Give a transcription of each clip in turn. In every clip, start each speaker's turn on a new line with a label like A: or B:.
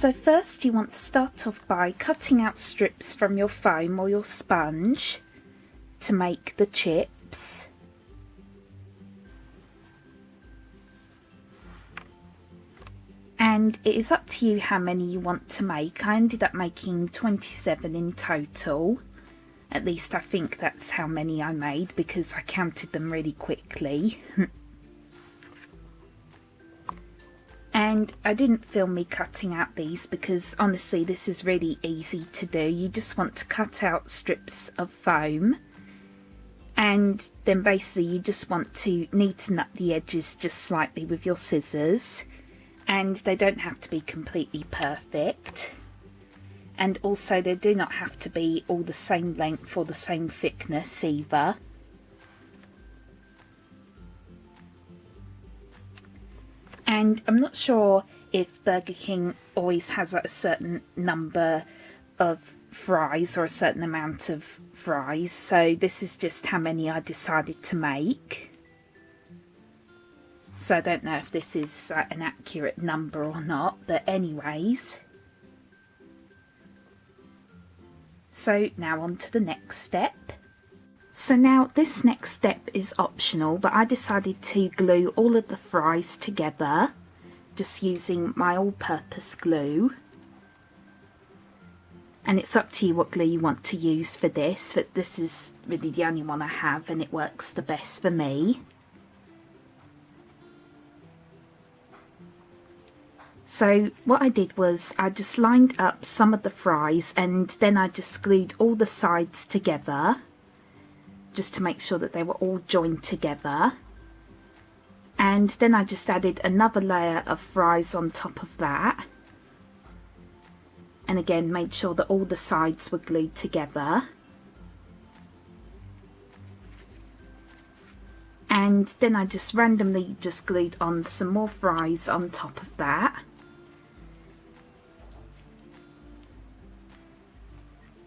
A: So first you want to start off by cutting out strips from your foam or your sponge to make the chips. And it is up to you how many you want to make. I ended up making 27 in total. At least I think that's how many I made because I counted them really quickly. And I didn't film me cutting out these because honestly this is really easy to do. You just want to cut out strips of foam and then basically you just want to neaten up the edges just slightly with your scissors, and they don't have to be completely perfect, and also they do not have to be all the same length or the same thickness either. And I'm not sure if Burger King always has a certain number of fries or a certain amount of fries, so this is just how many I decided to make. So I don't know if this is an accurate number or not, but anyways. So now on to the next step. So now this next step is optional, but I decided to glue all of the fries together just using my all-purpose glue. And it's up to you what glue you want to use for this, but this is really the only one I have and it works the best for me. So what I did was I just lined up some of the fries and then I just glued all the sides together, just to make sure that they were all joined together. And then I just added another layer of fries on top of that. And again, made sure that all the sides were glued together. And then I just randomly just glued on some more fries on top of that.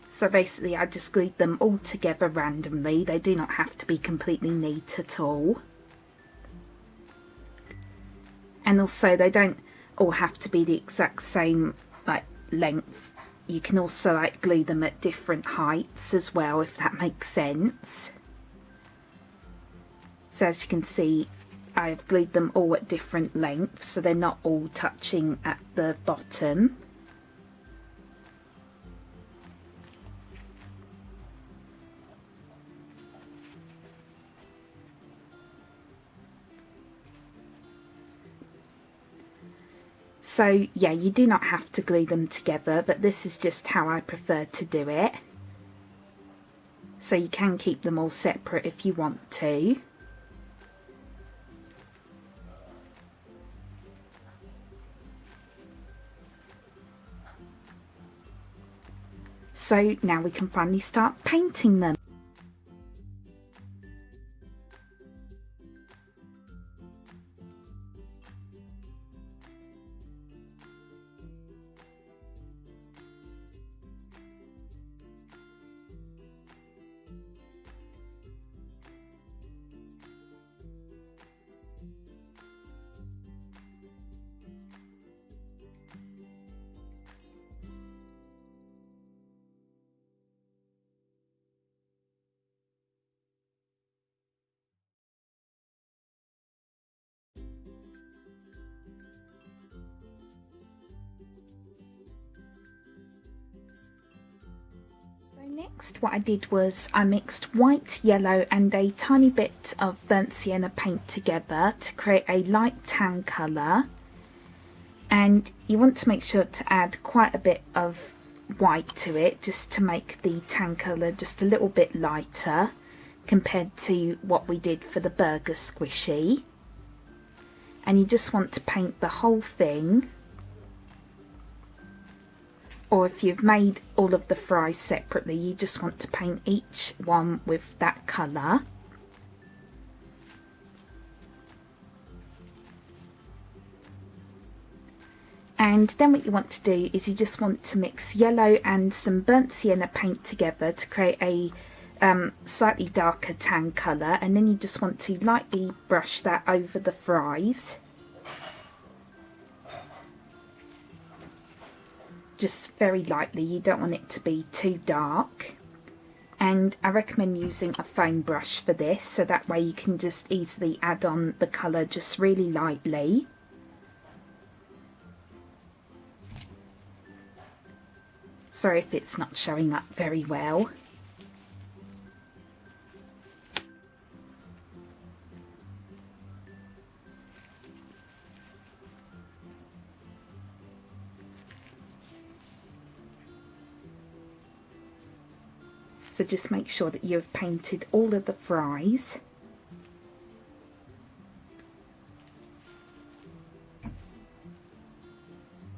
A: So basically I just glued them all together randomly. They do not have to be completely neat at all. And also they don't all have to be the exact same like length. You can also like glue them at different heights as well, if that makes sense. So as you can see, I have glued them all at different lengths, so they're not all touching at the bottom. So yeah, you do not have to glue them together, but this is just how I prefer to do it. So you can keep them all separate if you want to. So now we can finally start painting them. Next, what I did was I mixed white, yellow and a tiny bit of burnt sienna paint together to create a light tan colour. And you want to make sure to add quite a bit of white to it, just to make the tan colour just a little bit lighter compared to what we did for the burger squishy. And you just want to paint the whole thing. Or if you've made all of the fries separately, you just want to paint each one with that colour. And then what you want to do is you just want to mix yellow and some burnt sienna paint together to create a slightly darker tan colour, and then you just want to lightly brush that over the fries. just very lightly. You don't want it to be too dark. And I recommend using a foam brush for this, so that way you can just easily add on the colour just really lightly. Sorry if it's not showing up very well. So just make sure that you've painted all of the fries.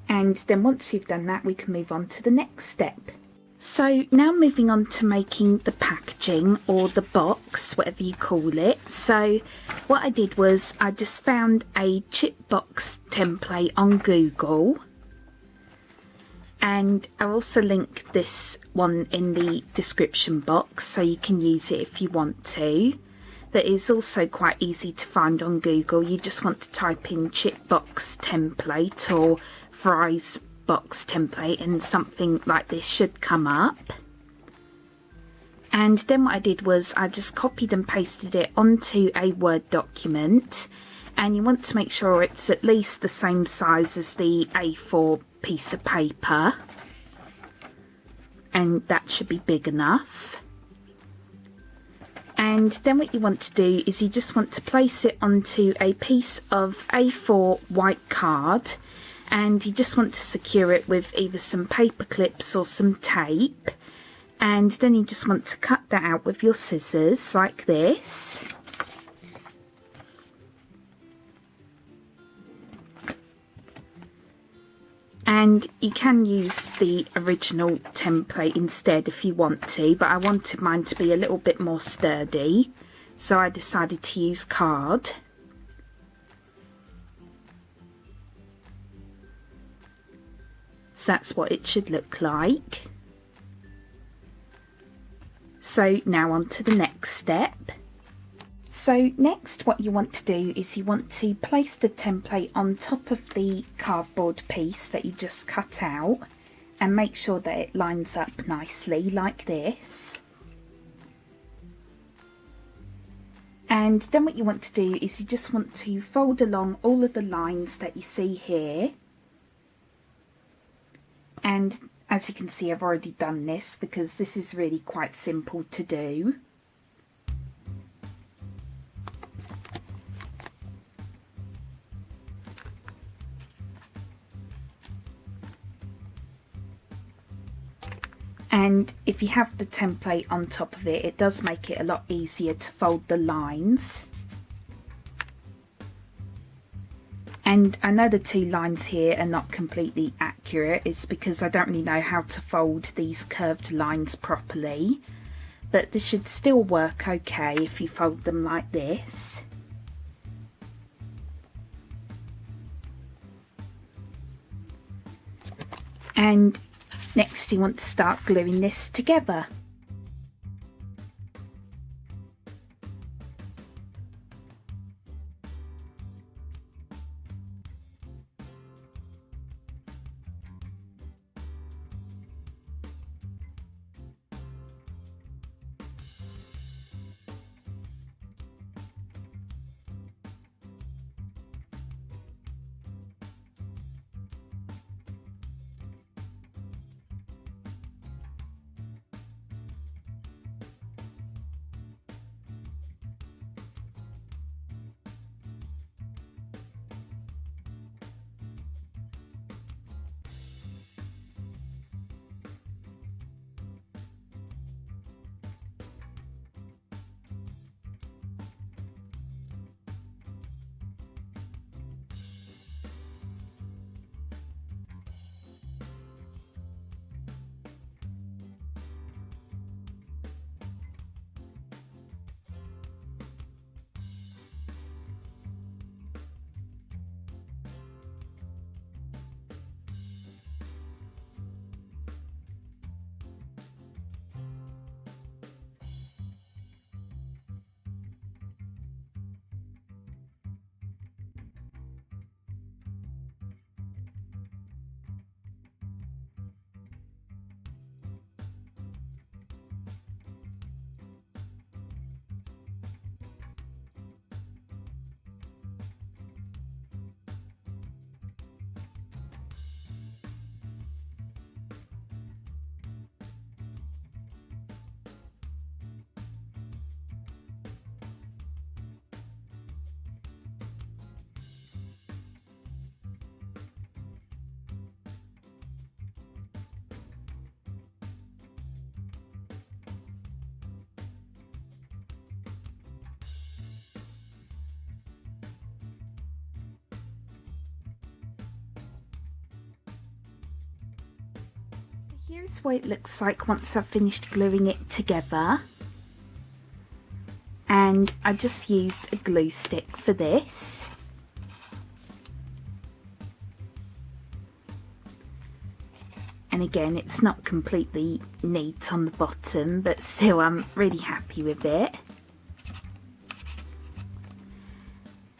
A: And then once you've done that, we can move on to the next step. So now moving on to making the packaging, or the box, whatever you call it. So what I did was I just found a chip box template on Google. And I'll also link this one in the description box so you can use it if you want to. That is also quite easy to find on Google. You just want to type in chip box template or fries box template and something like this should come up. And then what I did was I just copied and pasted it onto a Word document, and you want to make sure it's at least the same size as the A4 piece of paper, and that should be big enough. And then what you want to do is you just want to place it onto a piece of A4 white card, and you just want to secure it with either some paper clips or some tape. And then you just want to cut that out with your scissors like this. And you can use the original template instead if you want to, but I wanted mine to be a little bit more sturdy, so I decided to use card. So that's what it should look like. So now on to the next step. So next what you want to do is you want to place the template on top of the cardboard piece that you just cut out, and make sure that it lines up nicely like this. And then what you want to do is you just want to fold along all of the lines that you see here. And as you can see, I've already done this because this is really quite simple to do. And if you have the template on top of it, it does make it a lot easier to fold the lines. And I know the two lines here are not completely accurate. It's because I don't really know how to fold these curved lines properly. But this should still work okay if you fold them like this. And next you want to start gluing this together. Here's what it looks like once I've finished gluing it together. And I just used a glue stick for this. And again, it's not completely neat on the bottom, but still I'm really happy with it.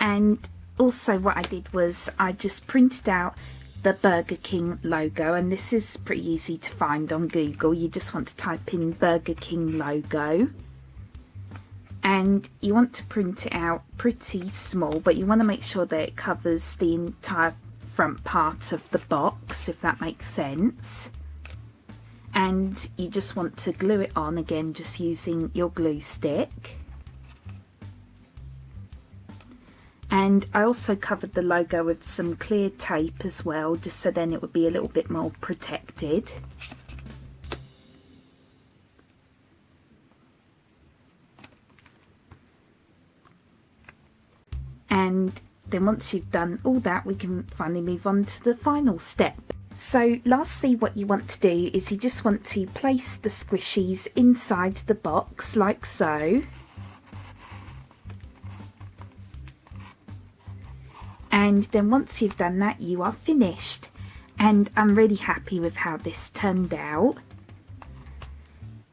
A: And also what I did was I just printed out the Burger King logo, and this is pretty easy to find on Google. You just want to type in Burger King logo. And you want to print it out pretty small, but you want to make sure that it covers the entire front part of the box, if that makes sense. And you just want to glue it on again, just using your glue stick. And I also covered the logo with some clear tape as well, just so then it would be a little bit more protected. And then once you've done all that, we can finally move on to the final step. So lastly, what you want to do is you just want to place the squishies inside the box like so. And then once you've done that, you are finished. And I'm really happy with how this turned out.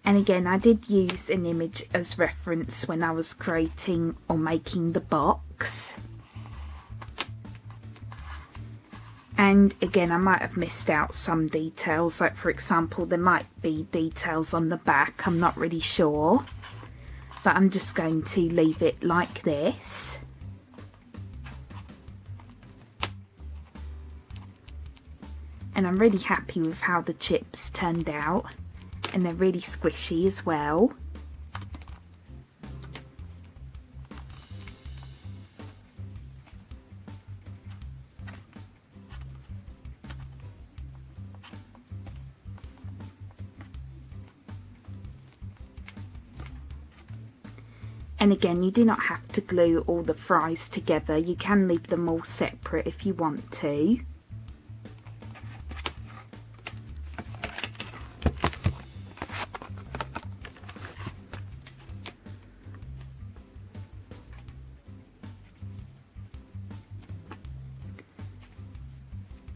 A: And again, I did use an image as reference when I was creating or making the box. And again, I might have missed out some details, like for example, there might be details on the back, I'm not really sure. But I'm just going to leave it like this. And I'm really happy with how the chips turned out. And they're really squishy as well. And again, you do not have to glue all the fries together. You can leave them all separate if you want to.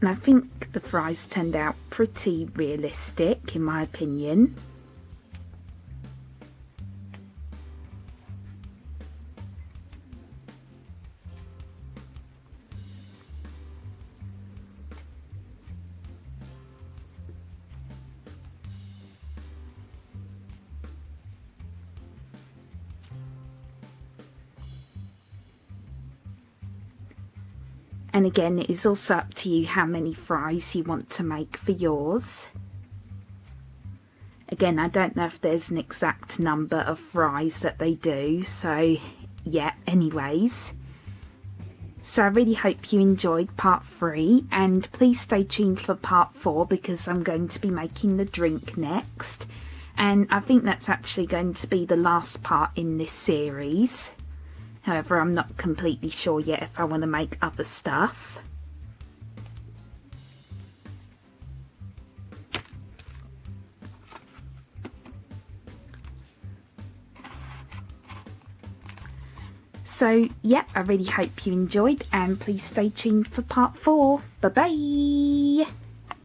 A: And I think the fries turned out pretty realistic, in my opinion. And again, it is also up to you how many fries you want to make for yours. Again, I don't know if there's an exact number of fries that they do, so yeah, anyways. So I really hope you enjoyed part 3, and please stay tuned for part 4 because I'm going to be making the drink next. And I think that's actually going to be the last part in this series. However, I'm not completely sure yet if I want to make other stuff. So, yeah, I really hope you enjoyed, and please stay tuned for part 4. Bye-bye!